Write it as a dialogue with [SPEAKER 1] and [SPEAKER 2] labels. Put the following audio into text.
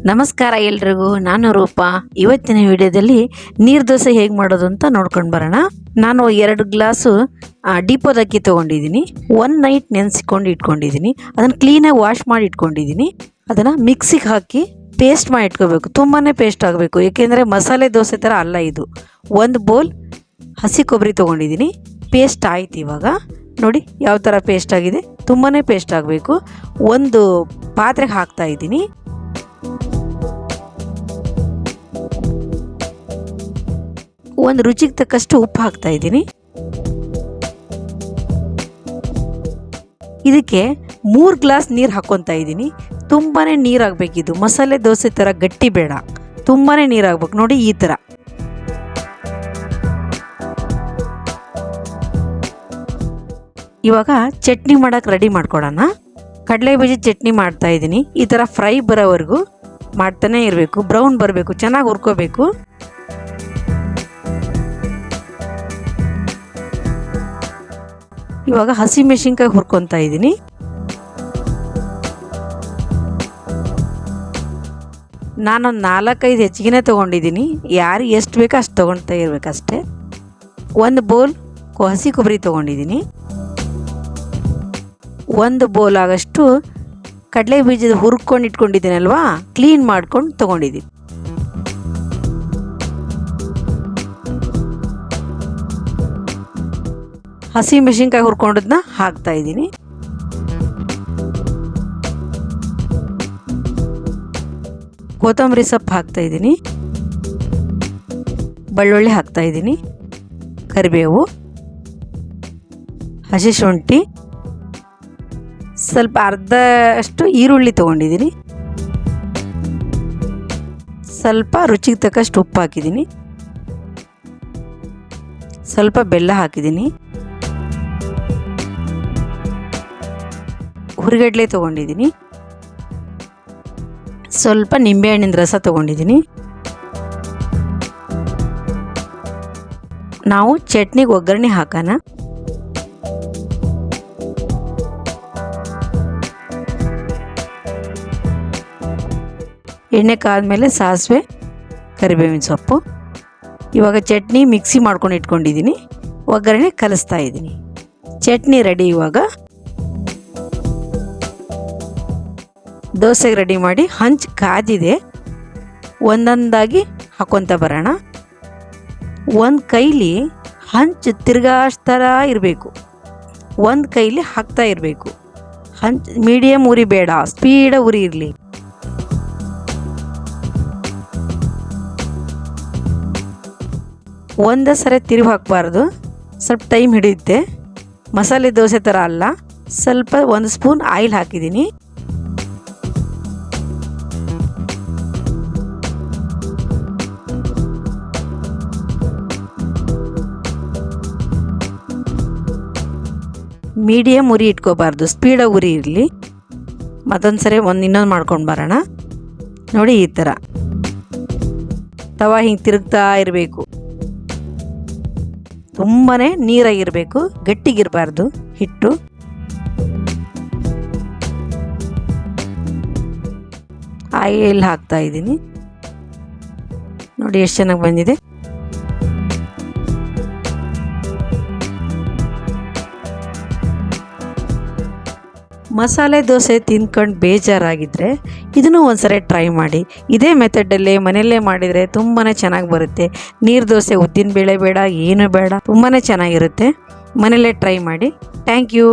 [SPEAKER 1] ನಮಸ್ಕಾರ ಎಲ್ರಿಗೂ, ನಾನು ರೂಪಾ. ಇವತ್ತಿನ ವಿಡಿಯೋದಲ್ಲಿ ನೀರು ದೋಸೆ ಹೇಗೆ ಮಾಡೋದು ಅಂತ ನೋಡ್ಕೊಂಡು ಬರೋಣ. ನಾನು 2 ಗ್ಲಾಸು ಡಿಪೋದ ಅಕ್ಕಿ ತೊಗೊಂಡಿದ್ದೀನಿ. 1 ನೈಟ್ ನೆನೆಸಿಕೊಂಡು ಇಟ್ಕೊಂಡಿದ್ದೀನಿ. ಅದನ್ನು ಕ್ಲೀನಾಗಿ ವಾಶ್ ಮಾಡಿ ಇಟ್ಕೊಂಡಿದ್ದೀನಿ. ಅದನ್ನು ಮಿಕ್ಸಿಗೆ ಹಾಕಿ ಪೇಸ್ಟ್ ಮಾಡಿ ಇಟ್ಕೋಬೇಕು. ತುಂಬಾ ಪೇಸ್ಟ್ ಆಗಬೇಕು, ಏಕೆಂದರೆ ಮಸಾಲೆ ದೋಸೆ ಥರ ಅಲ್ಲ ಇದು. 1 ಬೌಲ್ ಹಸಿ ಕೊಬ್ಬರಿ ತೊಗೊಂಡಿದ್ದೀನಿ. ಪೇಸ್ಟ್ ಆಯ್ತು. ಇವಾಗ ನೋಡಿ ಯಾವ ಥರ ಪೇಸ್ಟ್ ಆಗಿದೆ. ತುಂಬಾ ಪೇಸ್ಟ್ ಆಗಬೇಕು. ಒಂದು ಪಾತ್ರೆಗೆ ಹಾಕ್ತಾ ಇದ್ದೀನಿ. ಒಂದು ರುಚಿಗೆ ತಕ್ಕಷ್ಟು ಉಪ್ಪು ಹಾಕ್ತಾ ಇದ್ದೀನಿ. ಇದಕ್ಕೆ 3 ಗ್ಲಾಸ್ ನೀರು ಹಾಕ್ಕೊತಾ ಇದ್ದೀನಿ. ತುಂಬಾ ನೀರಾಗಬೇಕಿದು. ಮಸಾಲೆ ದೋಸೆ ಥರ ಗಟ್ಟಿ ಬೇಡ, ತುಂಬಾ ನೀರಾಗಬೇಕು. ನೋಡಿ ಈ ಥರ. ಇವಾಗ ಚಟ್ನಿ ಮಾಡೋಕೆ ರೆಡಿ ಮಾಡ್ಕೊಳೋಣ. ಕಡಲೆ ಬೀಜ ಚಟ್ನಿ ಮಾಡ್ತಾ ಇದ್ದೀನಿ. ಈ ಥರ ಫ್ರೈ ಬರೋವರೆಗೂ ಮಾಡ್ತಾನೆ ಇರಬೇಕು. ಬ್ರೌನ್ ಬರಬೇಕು, ಚೆನ್ನಾಗಿ ಹುರ್ಕೋಬೇಕು. ಇವಾಗ ಹಸಿ ಮೆಣಸಿನ್ಕಾಯಿ ಹುರ್ಕೊತಾ ಇದ್ದೀನಿ. ನಾನೊಂದು 4-5 ಹೆಚ್ಚಿಗೆ ತೊಗೊಂಡಿದ್ದೀನಿ. ಯಾರು ಎಷ್ಟು ಬೇಕೋ ಅಷ್ಟು ತೊಗೊಳ್ತಾ ಇರಬೇಕಷ್ಟೆ. 1 ಬೌಲ್ ಹಸಿ ಕೊಬ್ಬರಿ ತೊಗೊಂಡಿದ್ದೀನಿ. 1 ಬೌಲ್ ಆಗಷ್ಟು ಕಡಲೆ ಬೀಜದ ಹುರ್ಕೊಂಡು ಇಟ್ಕೊಂಡಿದ್ದೀನಲ್ವಾ, ಕ್ಲೀನ್ ಮಾಡ್ಕೊಂಡು ತೊಗೊಂಡಿದ್ದೀನಿ. ಹಸಿ ಮೆಣಸಿನ್ಕಾಯಿ ಹುರ್ಕೊಂಡದನ್ನ ಹಾಕ್ತಾ ಇದ್ದೀನಿ. ಕೊತ್ತಂಬರಿ ಸೊಪ್ಪು ಹಾಕ್ತಾ ಇದ್ದೀನಿ. ಬೆಳ್ಳುಳ್ಳಿ ಹಾಕ್ತಾ ಇದ್ದೀನಿ. ಕರಿಬೇವು, ಹಸಿ ಶುಂಠಿ, ಸ್ವಲ್ಪ ಅರ್ಧಷ್ಟು ಈರುಳ್ಳಿ ತೊಗೊಂಡಿದ್ದೀನಿ. ಸ್ವಲ್ಪ ರುಚಿಗೆ ತಕ್ಕಷ್ಟು ಉಪ್ಪು ಹಾಕಿದ್ದೀನಿ. ಸ್ವಲ್ಪ ಬೆಲ್ಲ ಹಾಕಿದ್ದೀನಿ. ಹುರಿಗಡಲೆ ತೊಗೊಂಡಿದ್ದೀನಿ. ಸ್ವಲ್ಪ ನಿಂಬೆಹಣ್ಣಿನ ರಸ ತೊಗೊಂಡಿದ್ದೀನಿ. ನಾವು ಚಟ್ನಿಗೆ ಒಗ್ಗರಣೆ ಹಾಕೋಣ. ಎಣ್ಣೆ ಕಾದ್ಮೇಲೆ ಸಾಸಿವೆ, ಕರಿಬೇವಿನ ಸೊಪ್ಪು. ಇವಾಗ ಚಟ್ನಿ ಮಿಕ್ಸಿ ಮಾಡ್ಕೊಂಡು ಇಟ್ಕೊಂಡಿದ್ದೀನಿ. ಒಗ್ಗರಣೆ ಕಲಿಸ್ತಾ ಇದ್ದೀನಿ. ಚಟ್ನಿ ರೆಡಿ. ಇವಾಗ ದೋಸೆಗೆ ರೆಡಿ ಮಾಡಿ ಹಂಚು ಕಾದಿದೆ. ಒಂದೊಂದಾಗಿ ಹಾಕ್ಕೊತ ಬರೋಣ. ಒಂದು ಕೈಲಿ ಹಂಚು ತಿರ್ಗಾಸ್ತರ ಇರಬೇಕು, ಒಂದು ಕೈಲಿ ಹಾಕ್ತಾ ಇರಬೇಕು. ಹಂಚು ಮೀಡಿಯಮ್ ಉರಿ ಬೇಡ, ಸ್ಪೀಡ ಉರಿ ಇರಲಿ. ಒಂದೇ ಸರಿ ತಿರುಗಿ ಹಾಕಬಾರ್ದು, ಸ್ವಲ್ಪ ಟೈಮ್ ಹಿಡಿಯುತ್ತೆ. ಮಸಾಲೆ ದೋಸೆ ಥರ ಅಲ್ಲ. ಸ್ವಲ್ಪ 1 ಸ್ಪೂನ್ ಆಯಿಲ್ ಹಾಕಿದ್ದೀನಿ. ಮೀಡಿಯಮ್ ಉರಿ ಇಟ್ಕೋಬಾರ್ದು, ಸ್ಪೀಡಾಗಿ ಉರಿ ಇರಲಿ. ಮತ್ತೊಂದು ಸರಿ ಇನ್ನೊಂದು ಮಾಡ್ಕೊಂಡು ಬರೋಣ. ನೋಡಿ ಈ ಥರ ತವಾ ಹಿಂಗೆ ತಿರುಗ್ತಾ ಇರಬೇಕು. ತುಂಬಾ ನೀರಾಗಿರಬೇಕು, ಗಟ್ಟಿಗಿರಬಾರ್ದು ಹಿಟ್ಟು. ಆಯಿಲ್ ಹಾಕ್ತಾ ಇದ್ದೀನಿ. ನೋಡಿ ಎಷ್ಟು ಚೆನ್ನಾಗಿ ಬಂದಿದೆ. ಮಸಾಲೆ ದೋಸೆ ತಿಂದ್ಕೊಂಡು ಬೇಜಾರಾಗಿದ್ದರೆ ಇದನ್ನು ಒಂದ್ಸರಿ ಟ್ರೈ ಮಾಡಿ. ಇದೇ ಮೆಥಡಲ್ಲೇ ಮನೆಯಲ್ಲೇ ಮಾಡಿದರೆ ತುಂಬಾ ಚೆನ್ನಾಗಿ ಬರುತ್ತೆ. ನೀರು ದೋಸೆ ಉದ್ದಿನ ಬೇಳೆ ಬೇಡ, ಏನು ಬೇಡ, ತುಂಬಾ ಚೆನ್ನಾಗಿರುತ್ತೆ. ಮನೆಯಲ್ಲೇ ಟ್ರೈ ಮಾಡಿ. Thank you.